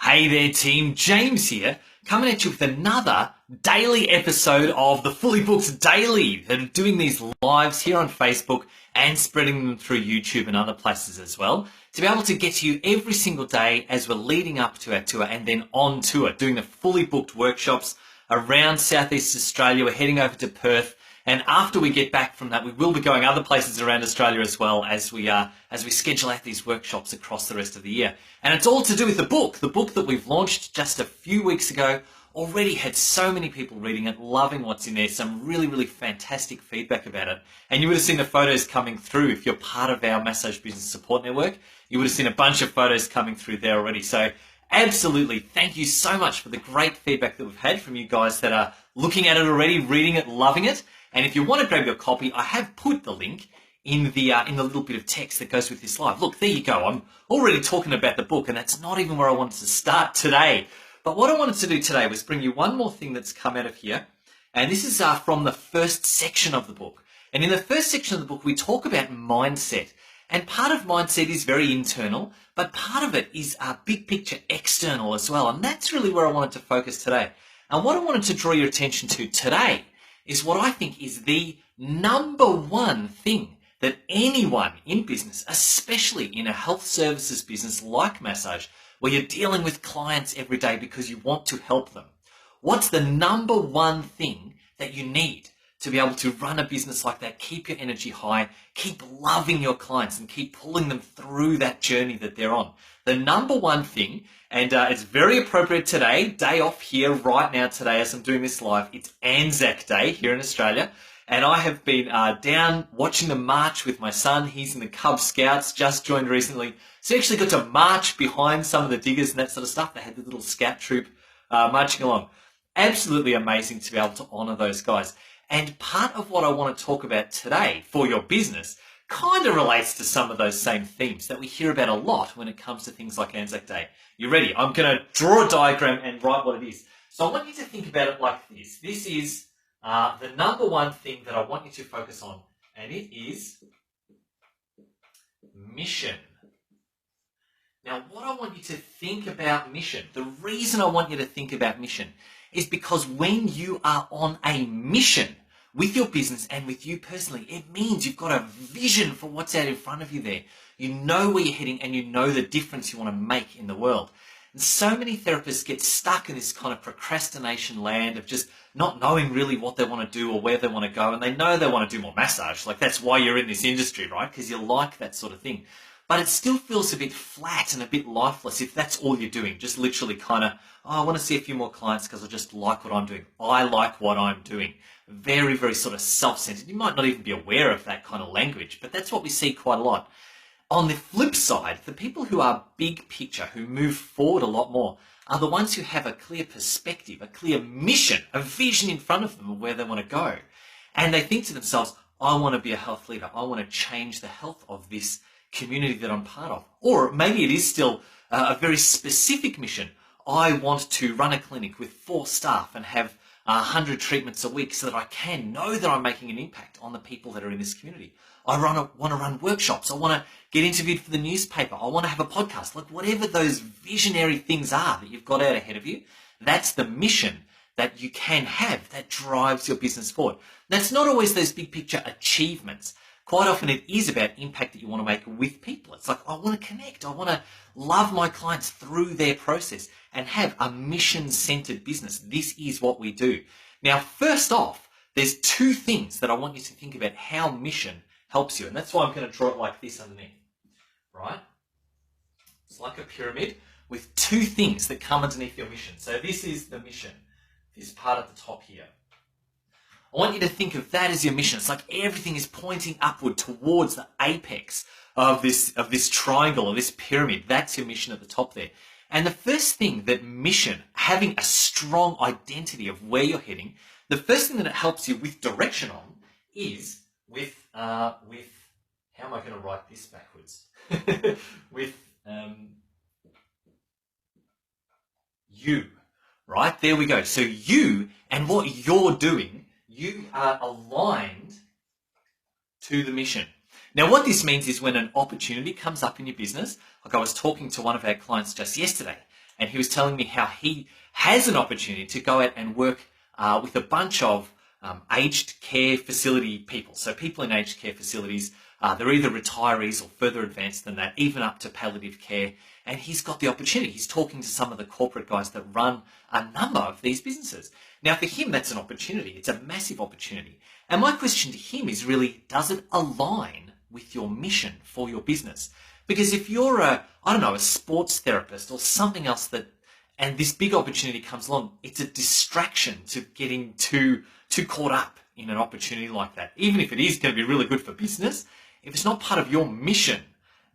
Hey there team, James here, coming at you with another daily episode of the Fully Booked Daily. That are doing these lives here on Facebook and spreading them through YouTube and other places as well, to be able to get to you every single day as we're leading up to our tour and then on tour, doing the Fully Booked workshops around Southeast Australia. We're heading over to Perth. And after we get back from that, we will be going other places around Australia as well as we schedule out these workshops across the rest of the year. And it's all to do with the book that we've launched just a few weeks ago. Already had so many people reading it, loving what's in there, some really, really fantastic feedback about it. And you would have seen the photos coming through. If you're part of our Massage Business Support Network, you would have seen a bunch of photos coming through there already. So absolutely, thank you so much for the great feedback that we've had from you guys that are looking at it already, reading it, loving it. And if you want to grab your copy, I have put the link in the little bit of text that goes with this live. Look, there you go. I'm already talking about the book, and that's not even where I wanted to start today. But what I wanted to do today was bring you one more thing that's come out of here. And this is from the first section of the book. And in the first section of the book, we talk about mindset. And part of mindset is very internal, but part of it is big picture external as well. And that's really where I wanted to focus today. And what I wanted to draw your attention to today is what I think is the number one thing that anyone in business, especially in a health services business like massage, where you're dealing with clients every day because you want to help them. What's the number one thing that you need to be able to run a business like that, keep your energy high, keep loving your clients and keep pulling them through that journey that they're on? The number one thing, and it's very appropriate today, day off here right now today as I'm doing this live, it's Anzac Day here in Australia. And I have been down watching the march with my son. He's in the Cub Scouts, just joined recently. So he actually got to march behind some of the diggers and that sort of stuff. They had the little scout troop marching along. Absolutely amazing to be able to honour those guys. And part of what I want to talk about today for your business kind of relates to some of those same themes that we hear about a lot when it comes to things like Anzac Day. You ready? I'm going to draw a diagram and write what it is. So I want you to think about it like this. This is the number one thing that I want you to focus on, and it is mission. Now, what I want you to think about mission, the reason I want you to think about mission is because when you are on a mission with your business and with you personally, it means you've got a vision for what's out in front of you there. You know where you're heading and you know the difference you want to make in the world. And so many therapists get stuck in this kind of procrastination land of just not knowing really what they want to do or where they want to go. And they know they want to do more massage. Like, that's why you're in this industry, right? Because you like that sort of thing. But it still feels a bit flat and a bit lifeless if that's all you're doing. Just literally kind of, I want to see a few more clients because I just like what I'm doing. I like what I'm doing. Very, very sort of self-centered. You might not even be aware of that kind of language, but that's what we see quite a lot. On the flip side, the people who are big picture, who move forward a lot more, are the ones who have a clear perspective, a clear mission, a vision in front of them of where they want to go. And they think to themselves, I want to be a health leader. I want to change the health of this community that I'm part of. Or maybe it is still a very specific mission. I want to run a clinic with 4 staff and have 100 treatments a week so that I can know that I'm making an impact on the people that are in this community. I want to run workshops. I want to get interviewed for the newspaper. I want to have a podcast. Like, whatever those visionary things are that you've got out ahead of you, that's the mission that you can have that drives your business forward. That's not always those big picture achievements. Quite often it is about impact that you want to make with people. It's like, I want to connect. I want to love my clients through their process and have a mission-centered business. This is what we do. Now, first off, there's 2 things that I want you to think about how mission helps you. And that's why I'm going to draw it like this underneath, right? It's like a pyramid with 2 things that come underneath your mission. So this is the mission, this part at the top here. I want you to think of that as your mission. It's like everything is pointing upward towards the apex of this triangle or this pyramid. That's your mission at the top there. And the first thing that mission, having a strong identity of where you're heading, the first thing that it helps you with direction on is with how am I going to write this backwards? with you, right? There we go. So you and what you're doing, you are aligned to the mission. Now, what this means is when an opportunity comes up in your business, like I was talking to one of our clients just yesterday, and he was telling me how he has an opportunity to go out and work with a bunch of aged care facility people. So people in aged care facilities, they're either retirees or further advanced than that, even up to palliative care. And he's got the opportunity. He's talking to some of the corporate guys that run a number of these businesses. Now, for him, that's an opportunity. It's a massive opportunity. And my question to him is really, does it align with your mission for your business? Because if you're a sports therapist or something else and this big opportunity comes along, it's a distraction to getting too caught up in an opportunity like that. Even if it is going to be really good for business, if it's not part of your mission,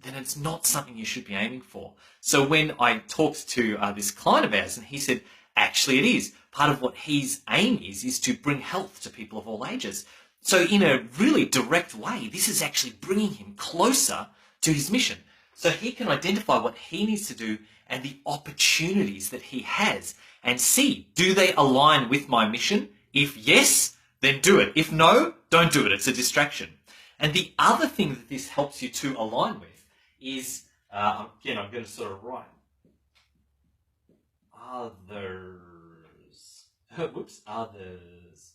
then it's not something you should be aiming for. So when I talked to this client of ours, and he said, actually it is. Part of what his aim is to bring health to people of all ages. So in a really direct way, this is actually bringing him closer to his mission. So he can identify what he needs to do and the opportunities that he has and see, do they align with my mission? If yes, then do it. If no, don't do it. It's a distraction. And the other thing that this helps you to align with is, again, I'm going to sort of write others. Whoops, others.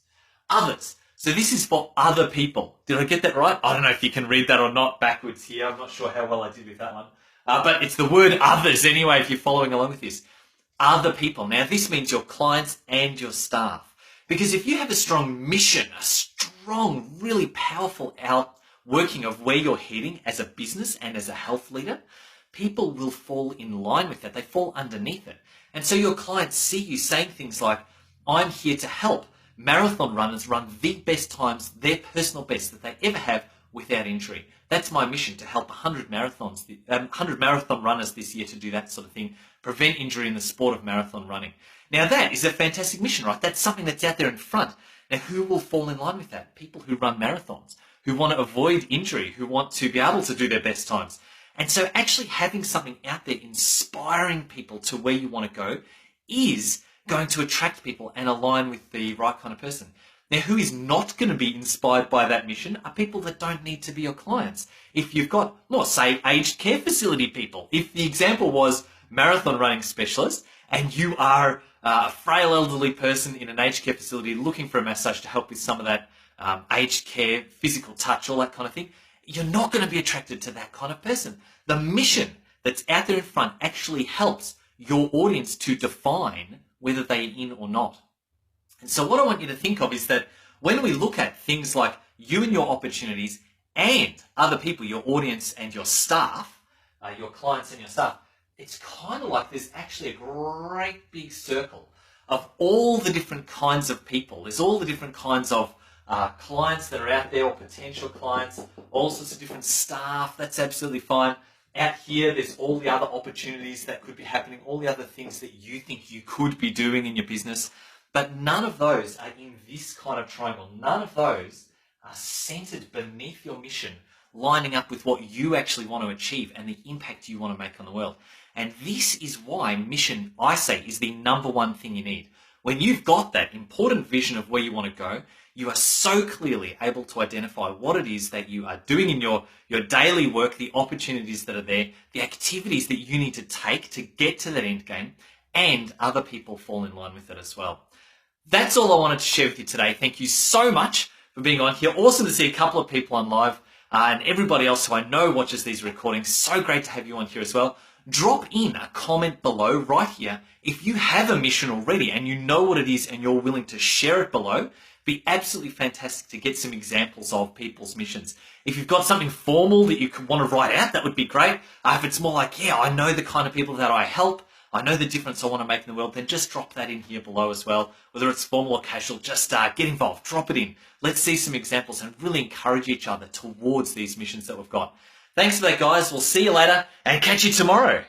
So this is for other people. Did I get that right? I don't know if you can read that or not backwards here. I'm not sure how well I did with that one. But it's the word others anyway, if you're following along with this. Other people. Now, this means your clients and your staff. Because if you have a strong mission, a strong, really powerful outworking of where you're heading as a business and as a health leader, people will fall in line with that. They fall underneath it. And so your clients see you saying things like, I'm here to help marathon runners run the best times, their personal best that they ever have without injury. That's my mission, to help 100 marathon runners this year to do that sort of thing, prevent injury in the sport of marathon running. Now that is a fantastic mission, right? That's something that's out there in front. Now who will fall in line with that? People who run marathons, who want to avoid injury, who want to be able to do their best times. And so actually having something out there inspiring people to where you want to go is going to attract people and align with the right kind of person. Now, who is not going to be inspired by that mission are people that don't need to be your clients. If you've got, well, say, aged care facility people. If the example was marathon running specialist and you are a frail elderly person in an aged care facility looking for a massage to help with some of that aged care, physical touch, all that kind of thing, you're not going to be attracted to that kind of person. The mission that's out there in front actually helps your audience to define whether they're in or not. And so what I want you to think of is that when we look at things like you and your opportunities and other people, your audience and your staff, your clients and your staff, it's kind of like there's actually a great big circle of all the different kinds of people. There's all the different kinds of clients that are out there, or potential clients, all sorts of different staff. That's absolutely fine. Out here, there's all the other opportunities that could be happening, all the other things that you think you could be doing in your business. But none of those are in this kind of triangle. None of those are centered beneath your mission, lining up with what you actually want to achieve and the impact you want to make on the world. And this is why mission, I say, is the number one thing you need. When you've got that important vision of where you want to go, you are so clearly able to identify what it is that you are doing in your daily work, the opportunities that are there, the activities that you need to take to get to that end game, and other people fall in line with it as well. That's all I wanted to share with you today. Thank you so much for being on here. Awesome to see a couple of people on live and everybody else who I know watches these recordings. So great to have you on here as well. Drop in a comment below right here if you have a mission already and you know what it is and you're willing to share it below. Be absolutely fantastic to get some examples of people's missions. If you've got something formal that you could want to write out, that would be great. If it's more like, yeah, I know the kind of people that I help, I know the difference I want to make in the world, then just drop that in here below as well. Whether it's formal or casual, just get involved, drop it in. Let's see some examples and really encourage each other towards these missions that we've got. Thanks for that, guys. We'll see you later and catch you tomorrow.